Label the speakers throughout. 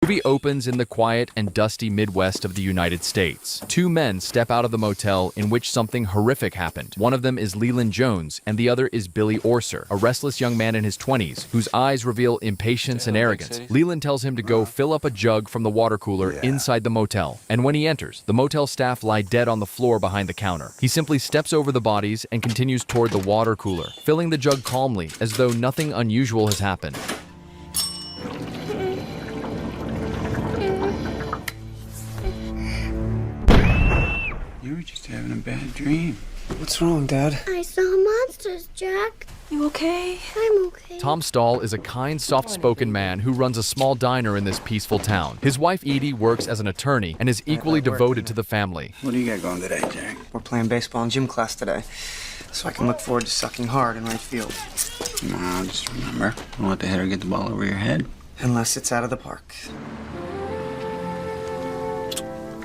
Speaker 1: The movie opens in the quiet and dusty Midwest of the United States. Two men step out of the motel in which something horrific happened. One of them is Leland Jones, and the other is Billy Orser, a restless young man in his 20s, whose eyes reveal impatience and arrogance. Leland tells him to go fill up a jug from the water cooler inside the motel. And when he enters, the motel staff lie dead on the floor behind the counter. He simply steps over the bodies and continues toward the water cooler, filling the jug calmly as though nothing unusual has happened.
Speaker 2: You were just having a bad dream.
Speaker 3: What's wrong, Dad?
Speaker 4: I saw monsters, Jack.
Speaker 5: You okay?
Speaker 4: I'm okay.
Speaker 1: Tom Stahl is a kind, soft-spoken man who runs a small diner in this peaceful town. His wife Edie works as an attorney and is equally devoted to the family.
Speaker 2: What do you got going today, Jack?
Speaker 3: We're playing baseball in gym class today, so I can look forward to sucking hard in right field.
Speaker 2: Well, just remember, don't let the hitter get the ball over your head.
Speaker 3: Unless it's out of the park.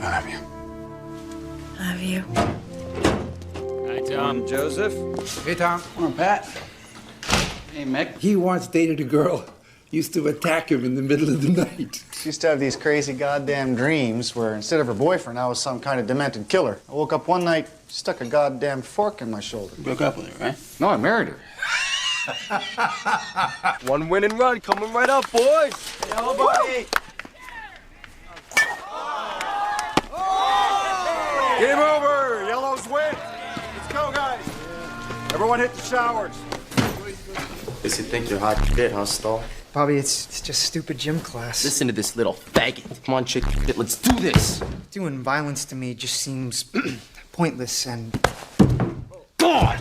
Speaker 2: I love you.
Speaker 5: Love you.
Speaker 6: Hi, Tom.
Speaker 2: Joseph. Hey, Tom. Morning, Pat. Hey, Mick.
Speaker 7: He once dated a girl. Used to attack him in the middle of the night.
Speaker 8: She used to have these crazy goddamn dreams where instead of her boyfriend, I was some kind of demented killer. I woke up one night, stuck a goddamn fork in my shoulder.
Speaker 2: Broke up with her, right?
Speaker 8: No, I married her.
Speaker 6: One win and run coming right up, boys.
Speaker 2: Hello, buddy.
Speaker 9: Game over. Yellows win. Let's go, guys. Everyone hit the showers.
Speaker 10: Guess you think you're hot shit, huh, Stahl?
Speaker 3: Bobby, it's just stupid gym class.
Speaker 10: Listen to this little faggot. Come on, chick, let's do this.
Speaker 3: Doing violence to me just seems pointless and...
Speaker 10: God!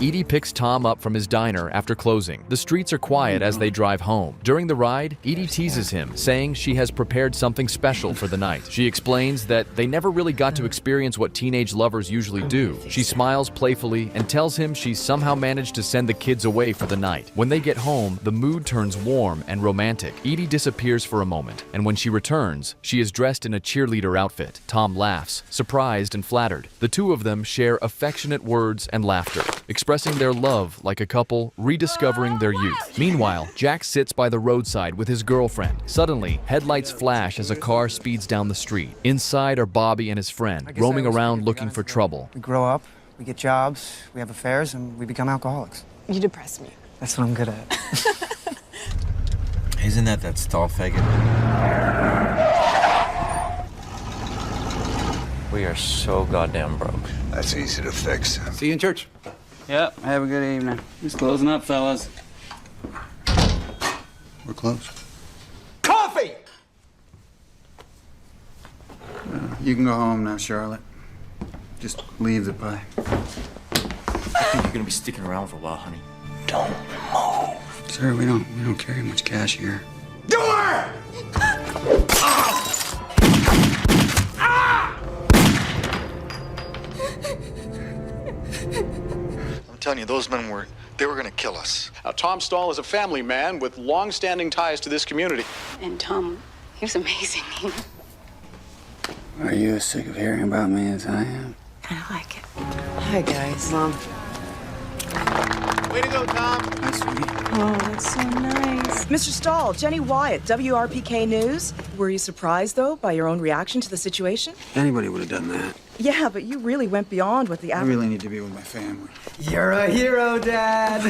Speaker 1: Edie picks Tom up from his diner after closing. The streets are quiet as they drive home. During the ride, Edie teases him, saying she has prepared something special for the night. She explains that they never really got to experience what teenage lovers usually do. She smiles playfully and tells him she's somehow managed to send the kids away for the night. When they get home, the mood turns warm and romantic. Edie disappears for a moment, and when she returns, she is dressed in a cheerleader outfit. Tom laughs, surprised and flattered. The two of them share affectionate words and laughter, expressing their love like a couple rediscovering their youth. Meanwhile, Jack sits by the roadside with his girlfriend. Suddenly, headlights flash as a car speeds down the street. Inside are Bobby and his friend, roaming around looking for trouble.
Speaker 3: We grow up, we get jobs, we have affairs, and we become alcoholics.
Speaker 5: You depress me.
Speaker 3: That's what I'm good at.
Speaker 6: Isn't that Stahl faggot? We are so goddamn broke.
Speaker 7: That's easy to fix.
Speaker 2: See you in church.
Speaker 8: Yep, have a good evening.
Speaker 2: Just closing up, fellas. We're close.
Speaker 9: Coffee!
Speaker 2: You can go home now, Charlotte. Just leave the pie.
Speaker 10: I think you're gonna be sticking around for a while, honey.
Speaker 2: Don't move. Sir, we don't carry much cash here.
Speaker 9: Door!
Speaker 8: I'm telling you, those men were gonna kill us.
Speaker 9: Tom Stahl is a family man with long-standing ties to this community.
Speaker 5: And Tom, he was amazing.
Speaker 2: Are you as sick of hearing about me as I am?
Speaker 5: I like it.
Speaker 3: Hi, guys. Mom.
Speaker 8: Way to go, Tom.
Speaker 2: Hi, sweetie.
Speaker 5: Oh, that's so nice.
Speaker 11: Mr. Stahl, Jenny Wyatt, WRPK News. Were you surprised, though, by your own reaction to the situation?
Speaker 2: Anybody would have done that.
Speaker 11: Yeah, but you really went beyond what the
Speaker 2: I really need to be with my family.
Speaker 3: You're a hero, Dad.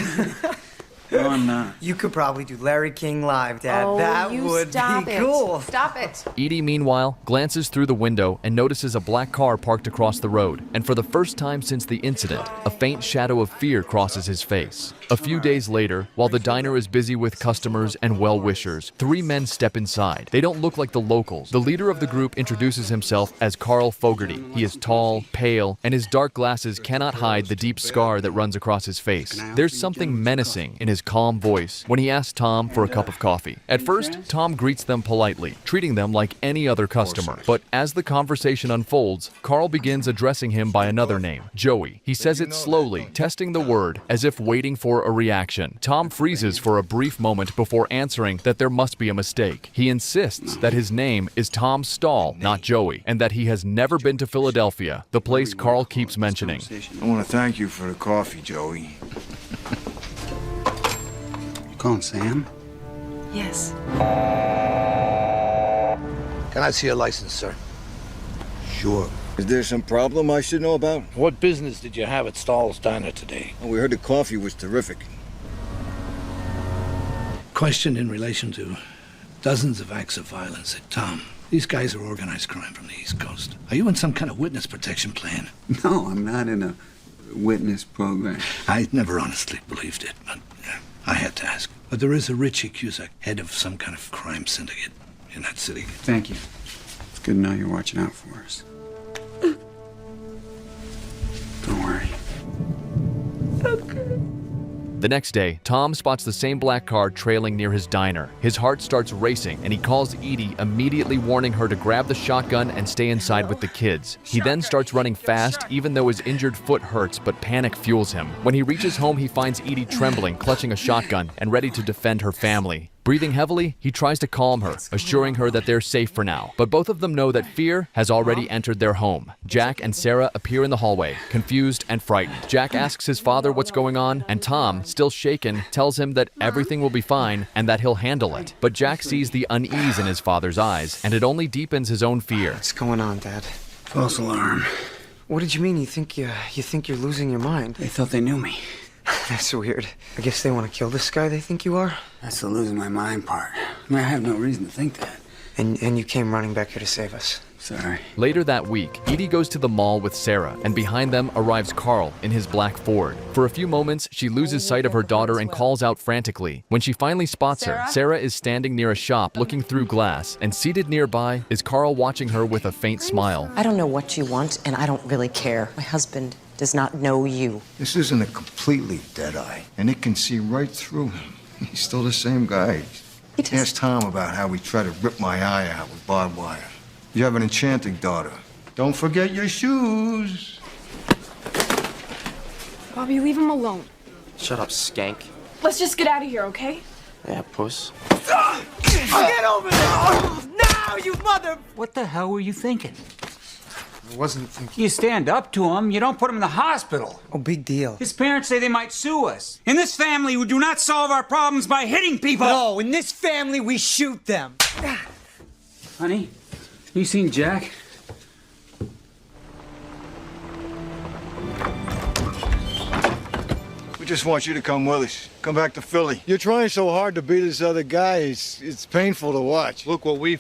Speaker 2: No, I'm not.
Speaker 3: You could probably do Larry King live, Dad.
Speaker 5: Oh,
Speaker 3: that
Speaker 5: you
Speaker 3: would
Speaker 5: stop
Speaker 3: be
Speaker 5: it.
Speaker 3: cool.
Speaker 5: Stop it.
Speaker 1: Edie, meanwhile, glances through the window and notices a black car parked across the road. And for the first time since the incident, a faint shadow of fear crosses his face. A few days later, while the diner is busy with customers and well-wishers, three men step inside. They don't look like the locals. The leader of the group introduces himself as Carl Fogarty. He is tall, pale, and his dark glasses cannot hide the deep scar that runs across his face. There's something menacing in his calm voice when he asks Tom for a cup of coffee. At first, Tom greets them politely, treating them like any other customer. But as the conversation unfolds, Carl begins addressing him by another name, Joey. He says it slowly, testing the word as if waiting for a reaction. Tom freezes for a brief moment before answering that there must be a mistake. He insists that his name is Tom Stahl, not Joey, and that he has never been to Philadelphia, the place Carl keeps mentioning.
Speaker 7: I want to thank you for the coffee, Joey.
Speaker 2: You calling Sam?
Speaker 5: Yes.
Speaker 7: Can I see your license, sir?
Speaker 12: Sure. Is there some problem I should know about?
Speaker 7: What business did you have at Stahl's Diner today?
Speaker 12: We heard the coffee was terrific.
Speaker 7: Question in relation to dozens of acts of violence at Tom. These guys are organized crime from the East Coast. Are you in some kind of witness protection plan?
Speaker 2: No, I'm not in a witness program.
Speaker 7: I never honestly believed it, but I had to ask. But there is a Richie Cusack, head of some kind of crime syndicate in that city.
Speaker 2: Thank you. It's good to know you're watching out for us. Don't worry.
Speaker 1: The next day, Tom spots the same black car trailing near his diner. His heart starts racing, and he calls Edie, immediately warning her to grab the shotgun and stay inside with the kids. He then starts running fast, even though his injured foot hurts, but panic fuels him. When he reaches home, he finds Edie trembling, clutching a shotgun, and ready to defend her family. Breathing heavily, he tries to calm her, assuring her that they're safe for now. But both of them know that fear has already entered their home. Jack and Sarah appear in the hallway, confused and frightened. Jack asks his father what's going on, and Tom, still shaken, tells him that everything will be fine and that he'll handle it. But Jack sees the unease in his father's eyes, and it only deepens his own fear.
Speaker 3: What's going on, Dad?
Speaker 2: False alarm.
Speaker 3: What did you mean? You think you're losing your mind?
Speaker 2: They thought they knew me.
Speaker 3: That's weird. I guess they want to kill this guy they think you are?
Speaker 2: That's the losing my mind part. I mean, I have no reason to think that.
Speaker 3: And you came running back here to save us.
Speaker 2: Sorry.
Speaker 1: Later that week, Edie goes to the mall with Sarah, and behind them arrives Carl in his black Ford. For a few moments, she loses sight of her daughter and calls out frantically. When she finally spots her, Sarah is standing near a shop looking through glass, and seated nearby is Carl watching her with a faint smile.
Speaker 13: I don't know what you want, and I don't really care. My husband does not know you.
Speaker 12: This isn't a completely dead eye, and it can see right through him. He's still the same guy. Ask Tom about how he tried to rip my eye out with barbed wire. You have an enchanting daughter. Don't forget your shoes.
Speaker 5: Bobby, leave him alone.
Speaker 6: Shut up, skank.
Speaker 5: Let's just get out of here, okay?
Speaker 6: Yeah, puss.
Speaker 3: Get over there! Now, you mother...
Speaker 14: What the hell were you thinking?
Speaker 3: I wasn't thinking...
Speaker 14: You stand up to him, you don't put him in the hospital.
Speaker 3: Oh, big deal.
Speaker 14: His parents say they might sue us. In this family, we do not solve our problems by hitting people.
Speaker 3: No, in this family, we shoot them.
Speaker 14: Honey, you seen Jack?
Speaker 12: We just want you to come with us. Come back to Philly. You're trying so hard to beat this other guy, it's painful to watch. Look what we...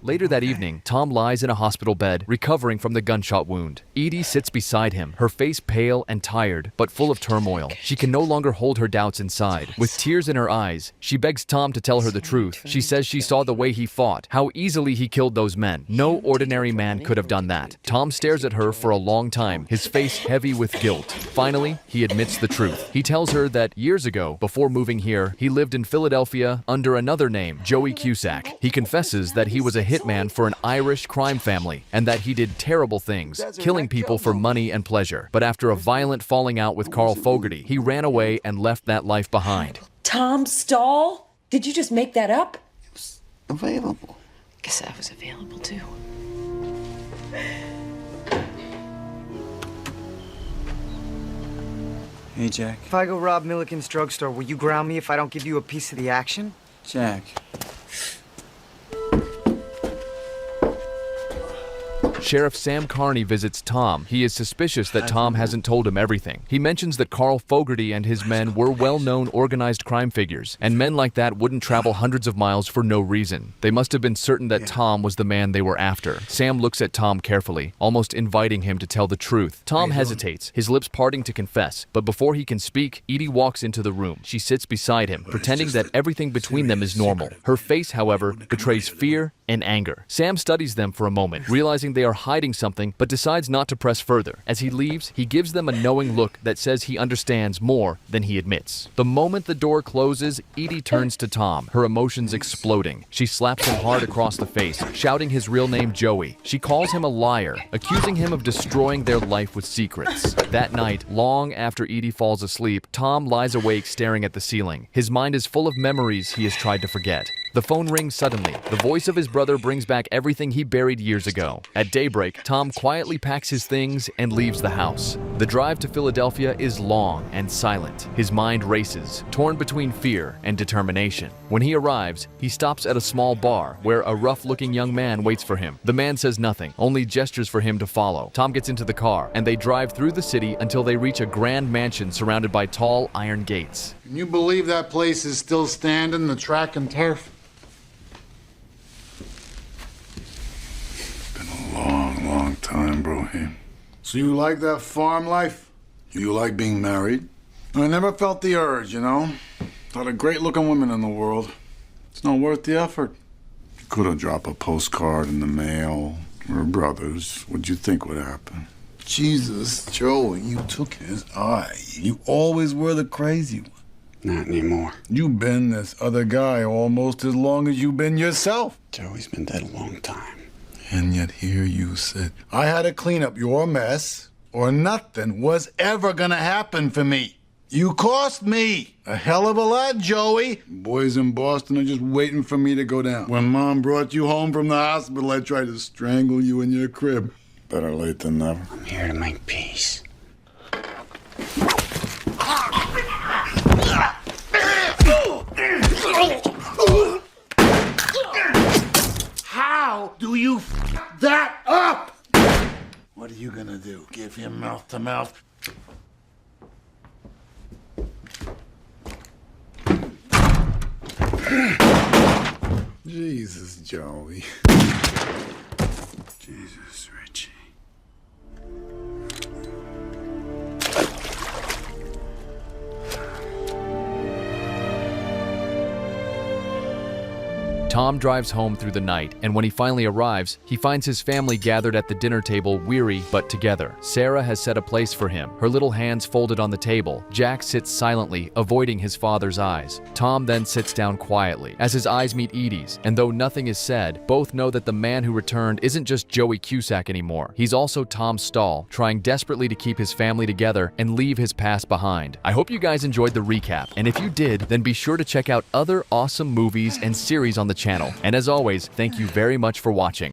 Speaker 1: Later that evening, Tom lies in a hospital bed, recovering from the gunshot wound. Edie sits beside him, her face pale and tired, but full of turmoil. She can no longer hold her doubts inside. With tears in her eyes, she begs Tom to tell her the truth. She says she saw the way he fought, how easily he killed those men. No ordinary man could have done that. Tom stares at her for a long time, his face heavy with guilt. Finally, he admits the truth. He tells her that years ago, before moving here, he lived in Philadelphia under another name, Joey Cusack. He confesses that he was a hitman for an Irish crime family, and that he did terrible things, killing people for money and pleasure. But after a violent falling out with Carl Fogarty, he ran away and left that life behind.
Speaker 13: Tom Stahl? Did you just make that up?
Speaker 2: It was available.
Speaker 5: Guess I was available too.
Speaker 2: Hey, Jack.
Speaker 3: If I go rob Milliken's drugstore, will you ground me if I don't give you a piece of the action?
Speaker 2: Jack.
Speaker 1: Sheriff Sam Carney visits Tom. He is suspicious that Tom hasn't told him everything. He mentions that Carl Fogarty and his men were well-known organized crime figures, and men like that wouldn't travel hundreds of miles for no reason. They must have been certain that Tom was the man they were after. Sam looks at Tom carefully, almost inviting him to tell the truth. Tom hesitates, his lips parting to confess, but before he can speak, Edie walks into the room. She sits beside him, pretending that everything between them is normal. Her face, however, betrays fear and anger. Sam studies them for a moment, realizing they are hiding something, but decides not to press further. As he leaves, he gives them a knowing look that says he understands more than he admits. The moment the door closes, Edie turns to Tom, her emotions exploding. She slaps him hard across the face, shouting his real name Joey. She calls him a liar, accusing him of destroying their life with secrets. That night, long after Edie falls asleep, Tom lies awake staring at the ceiling. His mind is full of memories he has tried to forget. The phone rings suddenly. The voice of his brother brings back everything he buried years ago. At daybreak, Tom quietly packs his things and leaves the house. The drive to Philadelphia is long and silent. His mind races, torn between fear and determination. When he arrives, he stops at a small bar where a rough-looking young man waits for him. The man says nothing, only gestures for him to follow. Tom gets into the car, and they drive through the city until they reach a grand mansion surrounded by tall iron gates.
Speaker 9: Can you believe that place is still standing, the track and turf? Long time, Brohim. So you like that farm life? You like being married? I never felt the urge, you know? A lot of great-looking women in the world. It's not worth the effort. You could have dropped a postcard in the mail. We're brothers. What'd you think would happen? Jesus, Joey, you took his eye. You always were the crazy one. Not anymore. You've been this other guy almost as long as you've been yourself. Joey's been dead a long time. And yet here you sit. I had to clean up your mess, or nothing was ever gonna happen for me. You cost me a hell of a lot, Joey. Boys in Boston are just waiting for me to go down. When Mom brought you home from the hospital, I tried to strangle you in your crib. Better late than never. I'm here to make peace. How do you f that up? What are you gonna do? Give him mouth to mouth? Jesus, Joey. Jesus, Richie.
Speaker 1: Tom drives home through the night, and when he finally arrives, he finds his family gathered at the dinner table, weary but together. Sarah has set a place for him, her little hands folded on the table. Jack sits silently, avoiding his father's eyes. Tom then sits down quietly, as his eyes meet Edie's, and though nothing is said, both know that the man who returned isn't just Joey Cusack anymore. He's also Tom Stahl, trying desperately to keep his family together and leave his past behind. I hope you guys enjoyed the recap, and if you did, then be sure to check out other awesome movies and series on the channel. And as always, thank you very much for watching.